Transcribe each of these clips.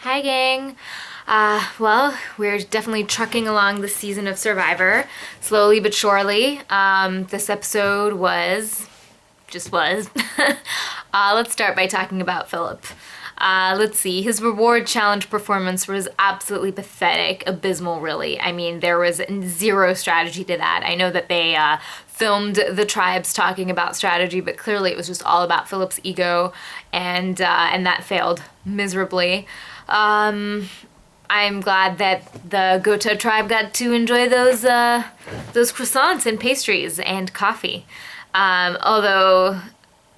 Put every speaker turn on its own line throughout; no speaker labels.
Hi, gang. Well, we're definitely trucking along the season of Survivor, slowly but surely. This episode just was. Let's start by talking about Phillip. Let's see. His reward challenge performance was absolutely pathetic, abysmal, really. I mean, there was zero strategy to that. I know that they filmed the tribes talking about strategy, but clearly it was just all about Phillip's ego, and that failed miserably. I'm glad that the Gota tribe got to enjoy those croissants and pastries and coffee. Although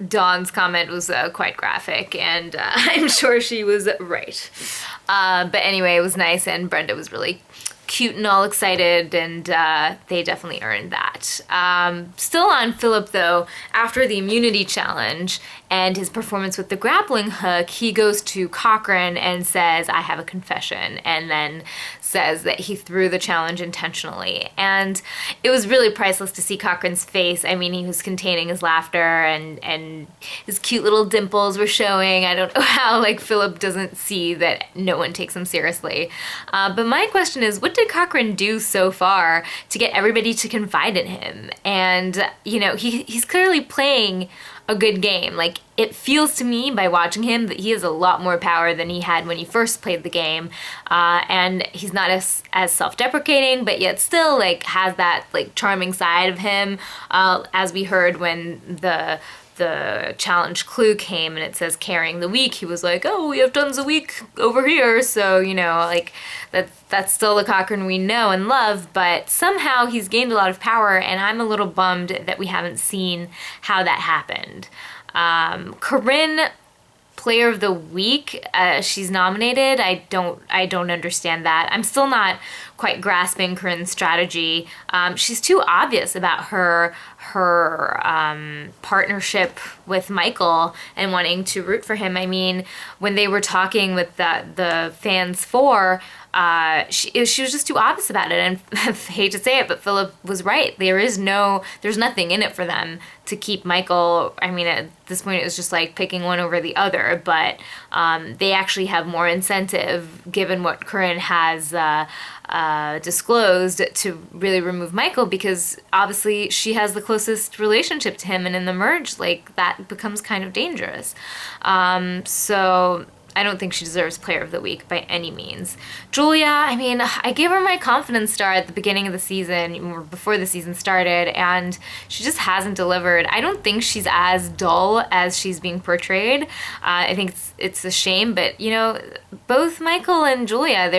Dawn's comment was quite graphic, and I'm sure she was right. But anyway, it was nice, and Brenda was really cute and all excited, and they definitely earned that. Still on Phillip, though, after the immunity challenge and his performance with the grappling hook, he goes to Cochran and says, I have a confession, and then says that he threw the challenge intentionally. And it was really priceless to see Cochran's face. I mean, he was containing his laughter, and his cute little dimples were showing. I don't know how, Phillip doesn't see that no one takes him seriously. But my question is, what did Cochran do so far to get everybody to confide in him? And, he's clearly playing a good game. It feels to me by watching him that he has a lot more power than he had when he first played the game, and he's not as self-deprecating, but yet still has that charming side of him, as we heard when the challenge clue came and it says carrying the weak. He was like, oh, we have tons of weak over here, so that's still the Cochran we know and love, but somehow he's gained a lot of power, and I'm a little bummed that we haven't seen how that happened. Corinne, Player of the Week, she's nominated. I don't understand that. I'm still not quite grasping Corinne's strategy. She's too obvious about her partnership with Michael and wanting to root for him. I mean, when they were talking with the fans she was just too obvious about it, and I hate to say it, but Phillip was right. There's nothing in it for them to keep Michael. I mean, at this point, it was just picking one over the other, but they actually have more incentive, given what Corinne has disclosed, to really remove Michael, because obviously she has the closest relationship to him, and in the merge, that becomes kind of dangerous. So I don't think she deserves Player of the Week by any means. Julia, I mean, I gave her my confidence star at the beginning of the season, or before the season started, and she just hasn't delivered. I don't think she's as dull as she's being portrayed. I think it's a shame, but both Michael and Julia,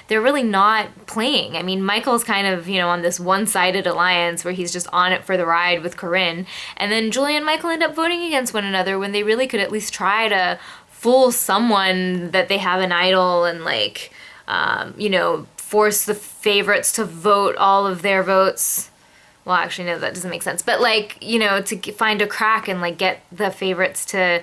they're really not playing. I mean, Michael's kind of on this one-sided alliance where he's just on it for the ride with Corinne, and then Julia and Michael end up voting against one another when they really could at least try to fool someone that they have an idol, and force the favorites to vote all of their votes. Well, actually, no, that doesn't make sense. But to find a crack and get the favorites to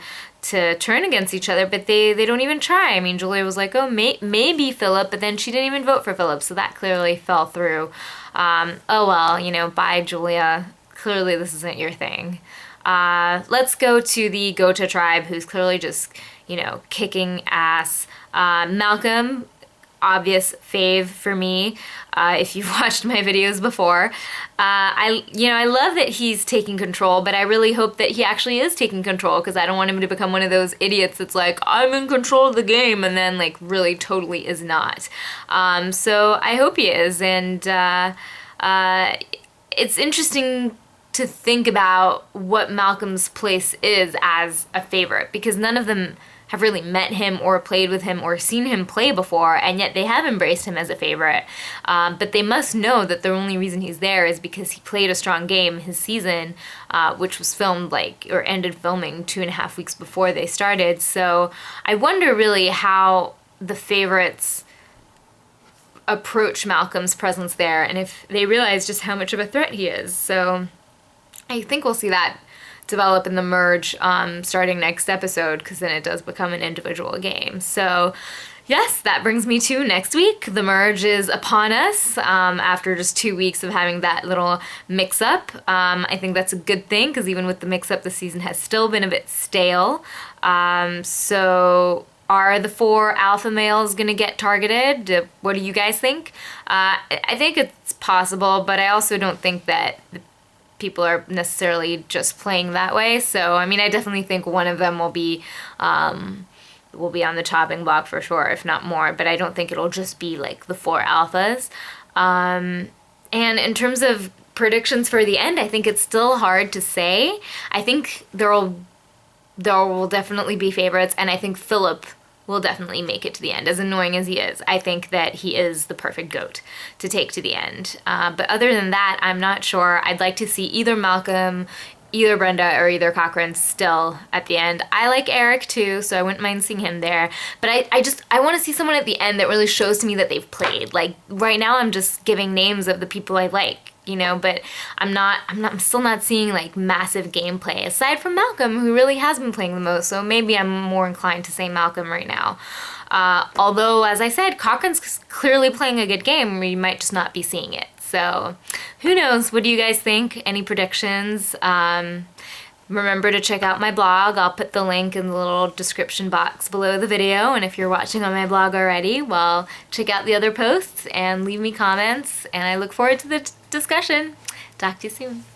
turn against each other, but they don't even try. I mean, Julia was like, oh, maybe Phillip, but then she didn't even vote for Phillip, so that clearly fell through. Oh well, bye, Julia. Clearly this isn't your thing. Let's go to the Gota tribe, who's clearly just kicking ass. Malcolm, obvious fave for me, if you've watched my videos before. I love that he's taking control, but I really hope that he actually is taking control, because I don't want him to become one of those idiots that's like, I'm in control of the game, and then really totally is not. So I hope he is, and it's interesting to think about what Malcolm's place is as a favorite, because none of them have really met him or played with him or seen him play before, and yet they have embraced him as a favorite. But they must know that the only reason he's there is because he played a strong game his season, which was filmed or ended filming 2.5 weeks before they started. So I wonder really how the favorites approach Malcolm's presence there, and if they realize just how much of a threat he is. So I think we'll see that develop in the merge starting next episode, because then it does become an individual game. So yes, that brings me to next week. The merge is upon us after just 2 weeks of having that little mix-up. I think that's a good thing, because even with the mix-up, the season has still been a bit stale. So Are the 4 alpha males gonna get targeted? What do you guys think? I think it's possible, but I also don't think that people are necessarily just playing that way. So, I mean, I definitely think one of them will be on the chopping block for sure, if not more, but I don't think it'll just be like the 4 alphas. And in terms of predictions for the end, I think it's still hard to say. I think there will definitely be favorites, and I think Phillip will definitely make it to the end, as annoying as he is. I think that he is the perfect goat to take to the end. But other than that, I'm not sure. I'd like to see either Malcolm, either Brenda, or either Cochran still at the end. I like Eric too, so I wouldn't mind seeing him there. But I want to see someone at the end that really shows to me that they've played. Like right now I'm just giving names of the people I like, you know, but I'm still not seeing like massive gameplay aside from Malcolm, who really has been playing the most. So maybe I'm more inclined to say Malcolm right now. Although, as I said, Cochran's clearly playing a good game. We might just not be seeing it. So who knows? What do you guys think? Any predictions? Remember to check out my blog. I'll put the link in the little description box below the video. And if you're watching on my blog already, well, check out the other posts and leave me comments. And I look forward to the discussion. Talk to you soon.